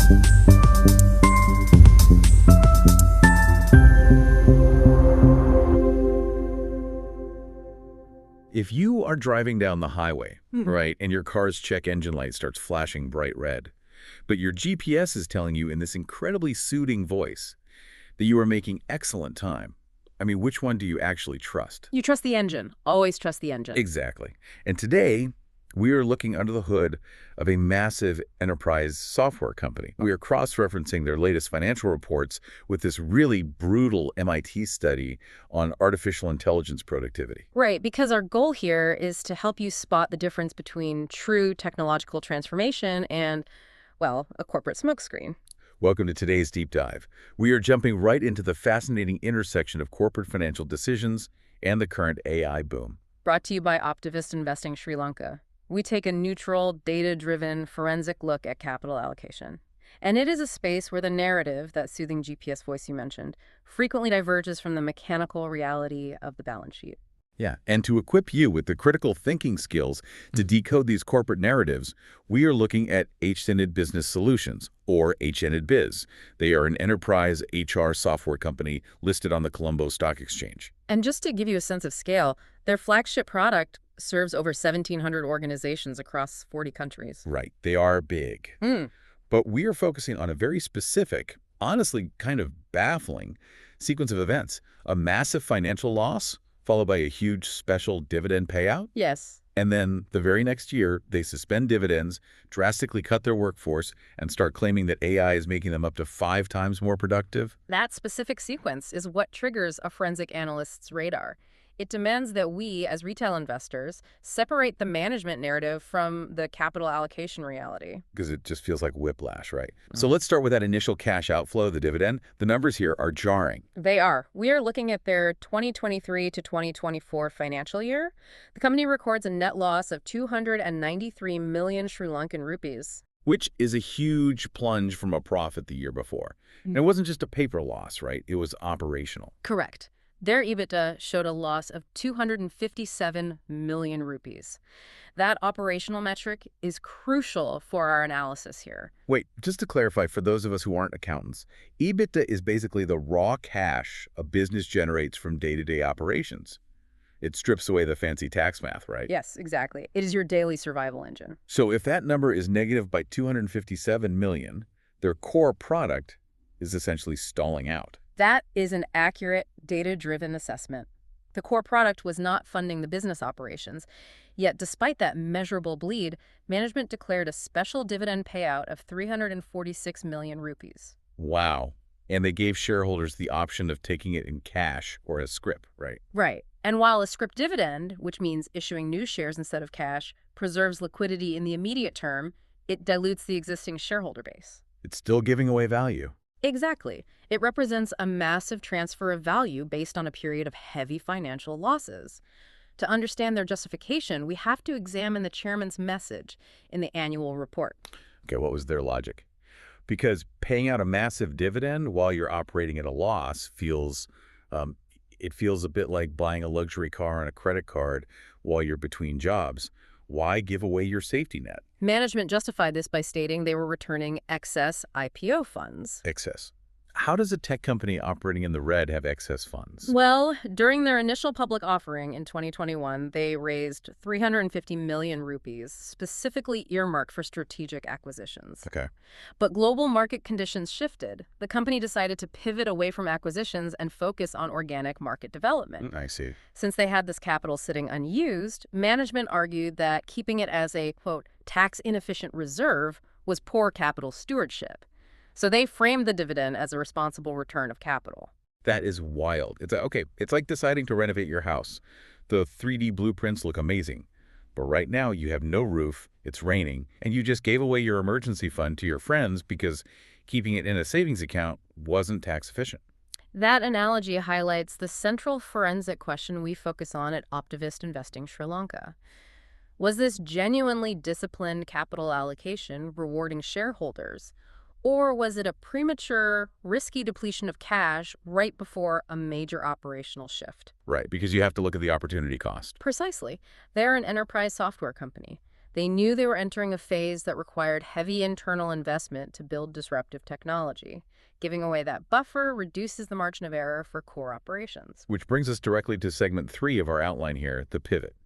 If you are driving down the highway, right, and your car's check engine light starts flashing bright red, but your GPS is telling you in this incredibly soothing voice that you are making excellent time, I mean, which one do you actually trust? You trust the engine. Always trust the engine. Exactly. And today, we are looking under the hood of a massive enterprise software company. We are cross-referencing their latest financial reports with this really brutal MIT study on artificial intelligence productivity. Right, because our goal here is to help you spot the difference between true technological transformation and, well, a corporate smokescreen. Welcome to today's deep dive. We are jumping right into the fascinating intersection of corporate financial decisions and the current AI boom. Brought to you by Optivest Investing Sri Lanka. We take a neutral, data-driven, forensic look at capital allocation. And it is a space where the narrative, that soothing GPS voice you mentioned, frequently diverges from the mechanical reality of the balance sheet. Yeah, and to equip you with the critical thinking skills to decode these corporate narratives, we are looking at HBS Business Solutions, or HBS. They are an enterprise HR software company listed on the Colombo Stock Exchange. And just to give you a sense of scale, their flagship product serves over 1,700 organizations across 40 countries. Right, they are big. But we are focusing on a very specific, honestly kind of baffling sequence of events. A massive financial loss, followed by a huge special dividend payout. Yes. And then the very next year, they suspend dividends, drastically cut their workforce, and start claiming that AI is making them up to 5 times more productive. That specific sequence is what triggers a forensic analyst's radar. It demands that we, as retail investors, separate the management narrative from the capital allocation reality. Because it just feels like whiplash, right? So let's start with that initial cash outflow, the dividend. The numbers here are jarring. They are. We are looking at their 2023 to 2024 financial year. The company records a net loss of 293 million Sri Lankan rupees. Which is a huge plunge from a profit the year before. And it wasn't just a paper loss, right? It was operational. Correct. Their EBITDA showed a loss of 257 million rupees. That operational metric is crucial for our analysis here. Wait, just to clarify, for those of us who aren't accountants, EBITDA is basically the raw cash a business generates from day-to-day operations. It strips away the fancy tax math, right? Yes, exactly. It is your daily survival engine. So if that number is negative by 257 million, their core product is essentially stalling out. That is an accurate, data-driven assessment. The core product was not funding the business operations. Yet, despite that measurable bleed, management declared a special dividend payout of 346 million rupees. Wow. And they gave shareholders the option of taking it in cash or as scrip, right? Right. And while a scrip dividend, which means issuing new shares instead of cash, preserves liquidity in the immediate term, it dilutes the existing shareholder base. It's still giving away value. Exactly. It represents a massive transfer of value based on a period of heavy financial losses. To understand their justification, we have to examine the chairman's message in the annual report. Okay, what was their logic? Because paying out a massive dividend while you're operating at a loss feels a bit like buying a luxury car on a credit card while you're between jobs. Why give away your safety net? Management justified this by stating they were returning excess IPO funds. Excess. How does a tech company operating in the red have excess funds? Well, during their initial public offering in 2021, they raised 350 million rupees, specifically earmarked for strategic acquisitions. Okay. But global market conditions shifted. The company decided to pivot away from acquisitions and focus on organic market development. I see. Since they had this capital sitting unused, management argued that keeping it as a, quote, tax-inefficient reserve was poor capital stewardship. So they framed the dividend as a responsible return of capital. That is wild. It's like deciding to renovate your house. The 3D blueprints look amazing. But right now you have no roof, it's raining, and you just gave away your emergency fund to your friends because keeping it in a savings account wasn't tax efficient. That analogy highlights the central forensic question we focus on at Optivest Investing Sri Lanka. Was this genuinely disciplined capital allocation rewarding shareholders? Or was it a premature, risky depletion of cash right before a major operational shift? Right, because you have to look at the opportunity cost. Precisely. They're an enterprise software company. They knew they were entering a phase that required heavy internal investment to build disruptive technology. Giving away that buffer reduces the margin of error for core operations. Which brings us directly to segment 3 of our outline here, the pivot.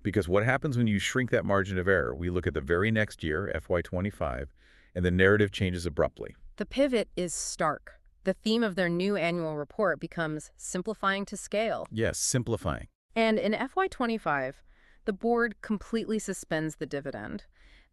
Because what happens when you shrink that margin of error? We look at the very next year, FY25, and the narrative changes abruptly. The pivot is stark. The theme of their new annual report becomes simplifying to scale. Yes, simplifying. And in FY25, the board completely suspends the dividend.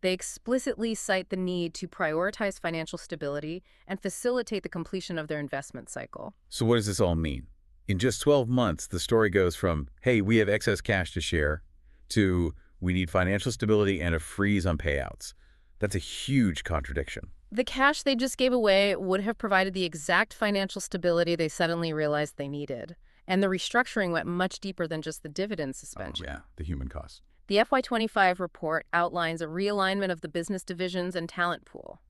They explicitly cite the need to prioritize financial stability and facilitate the completion of their investment cycle. So what does this all mean? In just 12 months, the story goes from, hey, we have excess cash to share, to we need financial stability and a freeze on payouts. That's a huge contradiction. The cash they just gave away would have provided the exact financial stability they suddenly realized they needed. And the restructuring went much deeper than just the dividend suspension. Oh, yeah, the human cost. The FY25 report outlines a realignment of the business divisions and talent pool.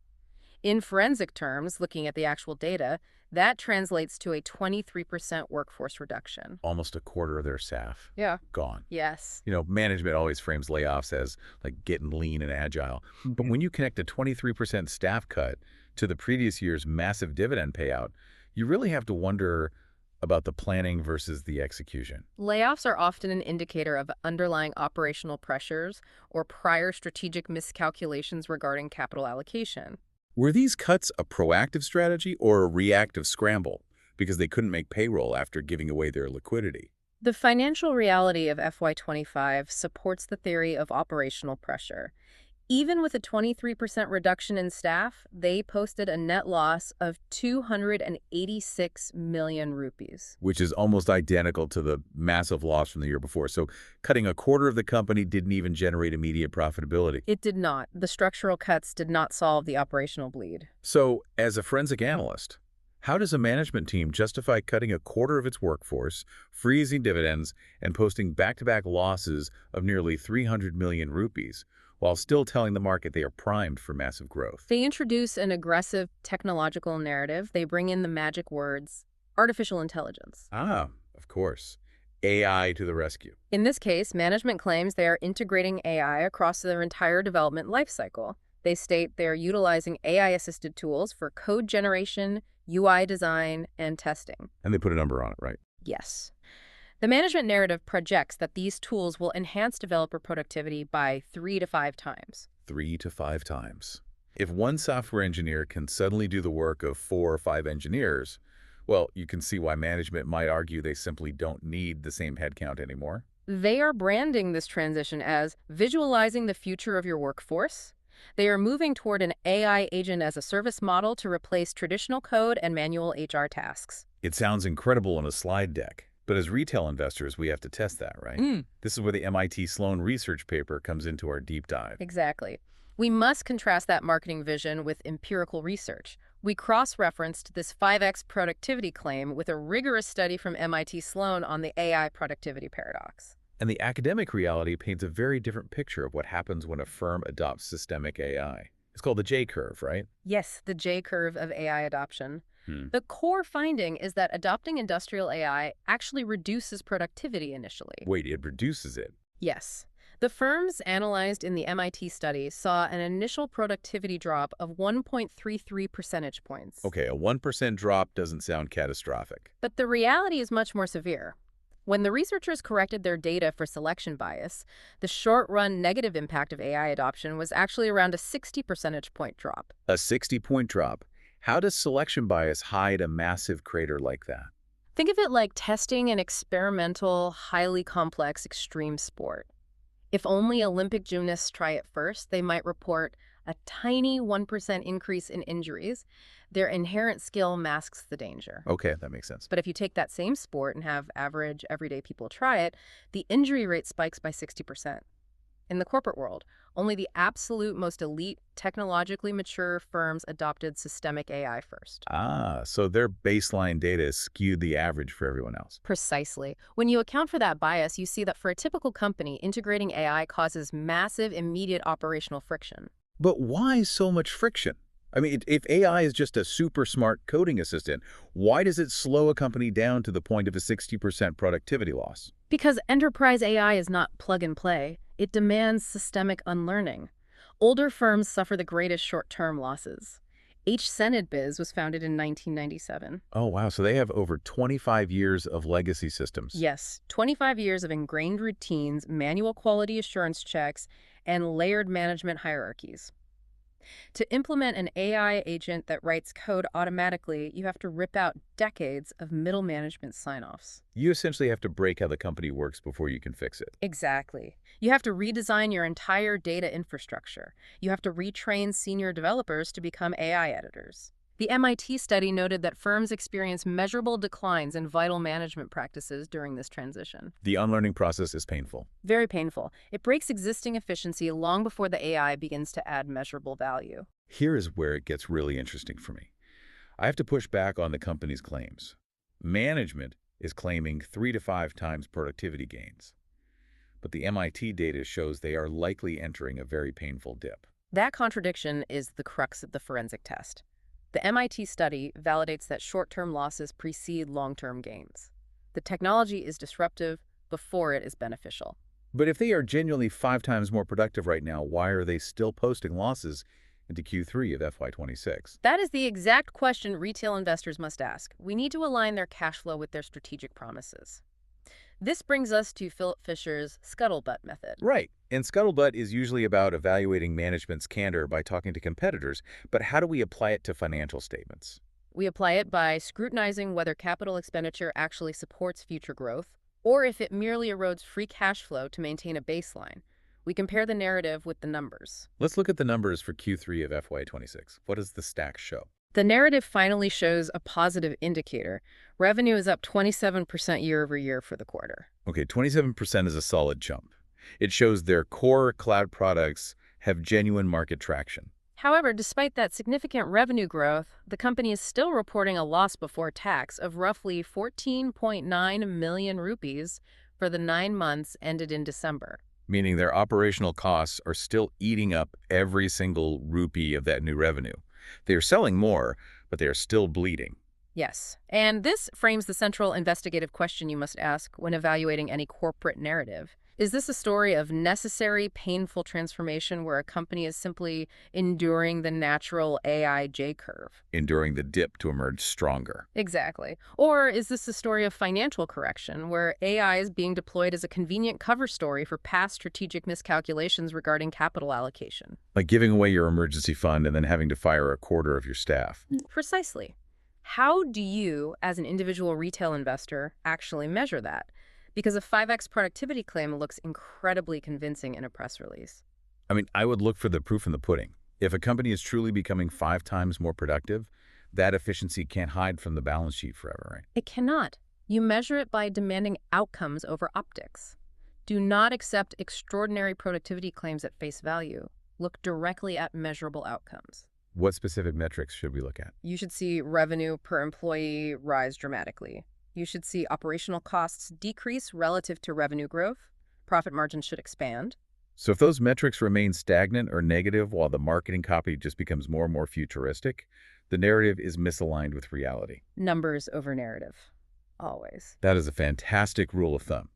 In forensic terms, looking at the actual data, that translates to a 23% workforce reduction. Almost a quarter of their staff. Yeah. Gone. Yes. Management always frames layoffs as like getting lean and agile. But when you connect a 23% staff cut to the previous year's massive dividend payout, you really have to wonder about the planning versus the execution. Layoffs are often an indicator of underlying operational pressures or prior strategic miscalculations regarding capital allocation. Were these cuts a proactive strategy or a reactive scramble because they couldn't make payroll after giving away their liquidity? The financial reality of FY25 supports the theory of operational pressure. Even with a 23% reduction in staff, they posted a net loss of 286 million rupees. Which is almost identical to the massive loss from the year before. So cutting a quarter of the company didn't even generate immediate profitability. It did not. The structural cuts did not solve the operational bleed. So as a forensic analyst, how does a management team justify cutting a quarter of its workforce, freezing dividends, and posting back-to-back losses of nearly 300 million rupees? While still telling the market they are primed for massive growth? They introduce an aggressive technological narrative. They bring in the magic words, artificial intelligence. Ah, of course. AI to the rescue. In this case, management claims they are integrating AI across their entire development lifecycle. They state they are utilizing AI-assisted tools for code generation, UI design, and testing. And they put a number on it, right? Yes. The management narrative projects that these tools will enhance developer productivity by 3 to 5 times. 3 to 5 times. If one software engineer can suddenly do the work of 4 or 5 engineers, well, you can see why management might argue they simply don't need the same headcount anymore. They are branding this transition as visualizing the future of your workforce. They are moving toward an AI agent as a service model to replace traditional code and manual HR tasks. It sounds incredible on a slide deck. But as retail investors, we have to test that, right? This is where the MIT Sloan research paper comes into our deep dive. Exactly. We must contrast that marketing vision with empirical research. We cross-referenced this 5x productivity claim with a rigorous study from MIT Sloan on the AI productivity paradox. And the academic reality paints a very different picture of what happens when a firm adopts systemic AI. It's called the J-curve, right? Yes, the J-curve of AI adoption. The core finding is that adopting industrial AI actually reduces productivity initially. Wait, it reduces it? Yes. The firms analyzed in the MIT study saw an initial productivity drop of 1.33 percentage points. Okay, a 1% drop doesn't sound catastrophic. But the reality is much more severe. When the researchers corrected their data for selection bias, the short-run negative impact of AI adoption was actually around a 60 percentage point drop. A 60-point drop? How does selection bias hide a massive crater like that? Think of it like testing an experimental, highly complex extreme sport. If only Olympic gymnasts try it first, they might report a tiny 1% increase in injuries. Their inherent skill masks the danger. Okay, that makes sense. But if you take that same sport and have average, everyday people try it, the injury rate spikes by 60%. In the corporate world, only the absolute most elite, technologically mature firms adopted systemic AI first. Ah, so their baseline data skewed the average for everyone else. Precisely. When you account for that bias, you see that for a typical company, integrating AI causes massive, immediate operational friction. But why so much friction? I mean, if AI is just a super smart coding assistant, why does it slow a company down to the point of a 60% productivity loss? Because enterprise AI is not plug and play. It demands systemic unlearning. Older firms suffer the greatest short-term losses. Biz was founded in 1997. Oh, wow. So they have over 25 years of legacy systems. Yes, 25 years of ingrained routines, manual quality assurance checks, and layered management hierarchies. To implement an AI agent that writes code automatically, you have to rip out decades of middle management sign-offs. You essentially have to break how the company works before you can fix it. Exactly. You have to redesign your entire data infrastructure. You have to retrain senior developers to become AI editors. The MIT study noted that firms experience measurable declines in vital management practices during this transition. The unlearning process is painful. Very painful. It breaks existing efficiency long before the AI begins to add measurable value. Here is where it gets really interesting for me. I have to push back on the company's claims. Management is claiming 3 to 5 times productivity gains. But the MIT data shows they are likely entering a very painful dip. That contradiction is the crux of the forensic test. The MIT study validates that short-term losses precede long-term gains. The technology is disruptive before it is beneficial. But if they are genuinely 5 times more productive right now, why are they still posting losses into Q3 of FY26? That is the exact question retail investors must ask. We need to align their cash flow with their strategic promises. This brings us to Philip Fisher's scuttlebutt method. Right. And scuttlebutt is usually about evaluating management's candor by talking to competitors, but how do we apply it to financial statements? We apply it by scrutinizing whether capital expenditure actually supports future growth, or if it merely erodes free cash flow to maintain a baseline. We compare the narrative with the numbers. Let's look at the numbers for Q3 of FY26. What does the stack show? The narrative finally shows a positive indicator. Revenue is up 27% year over year for the quarter. Okay, 27% is a solid jump. It shows their core cloud products have genuine market traction. However, despite that significant revenue growth, the company is still reporting a loss before tax of roughly 14.9 million rupees for the 9 months ended in December. Meaning their operational costs are still eating up every single rupee of that new revenue. They are selling more, but they are still bleeding. Yes, and this frames the central investigative question you must ask when evaluating any corporate narrative. Is this a story of necessary, painful transformation where a company is simply enduring the natural AI J-curve? Enduring the dip to emerge stronger. Exactly. Or is this a story of financial correction where AI is being deployed as a convenient cover story for past strategic miscalculations regarding capital allocation? Like giving away your emergency fund and then having to fire a quarter of your staff. Precisely. How do you, as an individual retail investor, actually measure that? Because a 5x productivity claim looks incredibly convincing in a press release. I mean, I would look for the proof in the pudding. If a company is truly becoming 5 times more productive, that efficiency can't hide from the balance sheet forever, right? It cannot. You measure it by demanding outcomes over optics. Do not accept extraordinary productivity claims at face value. Look directly at measurable outcomes. What specific metrics should we look at? You should see revenue per employee rise dramatically. You should see operational costs decrease relative to revenue growth. Profit margins should expand. So if those metrics remain stagnant or negative while the marketing copy just becomes more and more futuristic, the narrative is misaligned with reality. Numbers over narrative. Always. That is a fantastic rule of thumb.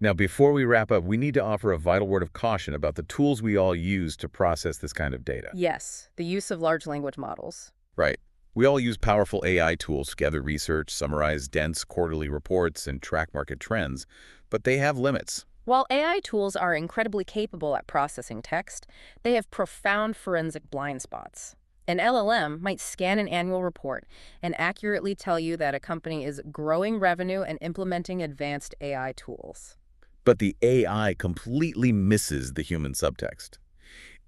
Now, before we wrap up, we need to offer a vital word of caution about the tools we all use to process this kind of data. Yes, the use of large language models. Right. We all use powerful AI tools to gather research, summarize dense quarterly reports, and track market trends, but they have limits. While AI tools are incredibly capable at processing text, they have profound forensic blind spots. An LLM might scan an annual report and accurately tell you that a company is growing revenue and implementing advanced AI tools. But the AI completely misses the human subtext.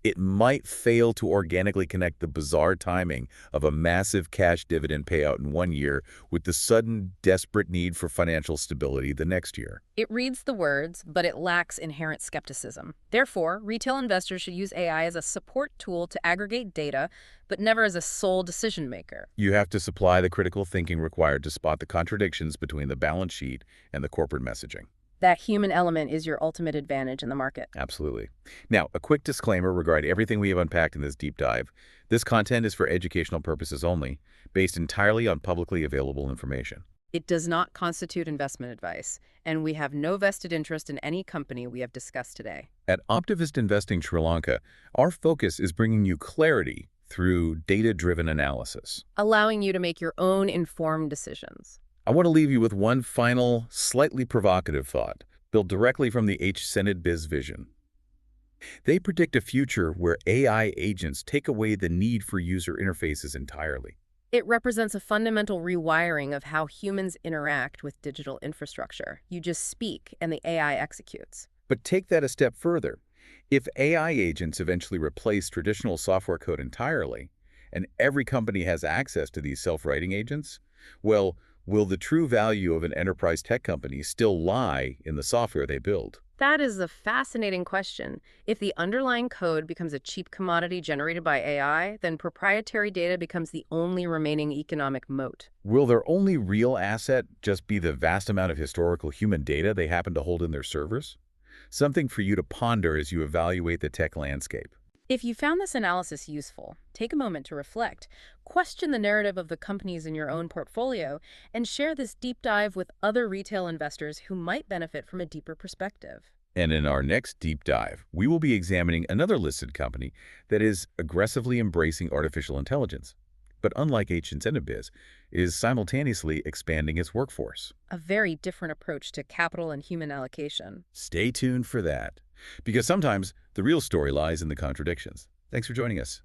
It might fail to organically connect the bizarre timing of a massive cash dividend payout in one year with the sudden, desperate need for financial stability the next year. It reads the words, but it lacks inherent skepticism. Therefore, retail investors should use AI as a support tool to aggregate data, but never as a sole decision maker. You have to supply the critical thinking required to spot the contradictions between the balance sheet and the corporate messaging. That human element is your ultimate advantage in the market. Absolutely. Now, a quick disclaimer regarding everything we have unpacked in this deep dive. This content is for educational purposes only, based entirely on publicly available information. It does not constitute investment advice, and we have no vested interest in any company we have discussed today. At Optivest Investing Sri Lanka, our focus is bringing you clarity through data-driven analysis. Allowing you to make your own informed decisions. I want to leave you with one final, slightly provocative thought, built directly from the H. Biz vision. They predict a future where AI agents take away the need for user interfaces entirely. It represents a fundamental rewiring of how humans interact with digital infrastructure. You just speak, and the AI executes. But take that a step further. If AI agents eventually replace traditional software code entirely, and every company has access to these self-writing agents, well, will the true value of an enterprise tech company still lie in the software they build? That is a fascinating question. If the underlying code becomes a cheap commodity generated by AI, then proprietary data becomes the only remaining economic moat. Will their only real asset just be the vast amount of historical human data they happen to hold in their servers? Something for you to ponder as you evaluate the tech landscape. If you found this analysis useful, take a moment to reflect, question the narrative of the companies in your own portfolio, and share this deep dive with other retail investors who might benefit from a deeper perspective. And in our next deep dive, we will be examining another listed company that is aggressively embracing artificial intelligence, but unlike H&Biz, is simultaneously expanding its workforce. A very different approach to capital and human allocation. Stay tuned for that, because sometimes the real story lies in the contradictions. Thanks for joining us.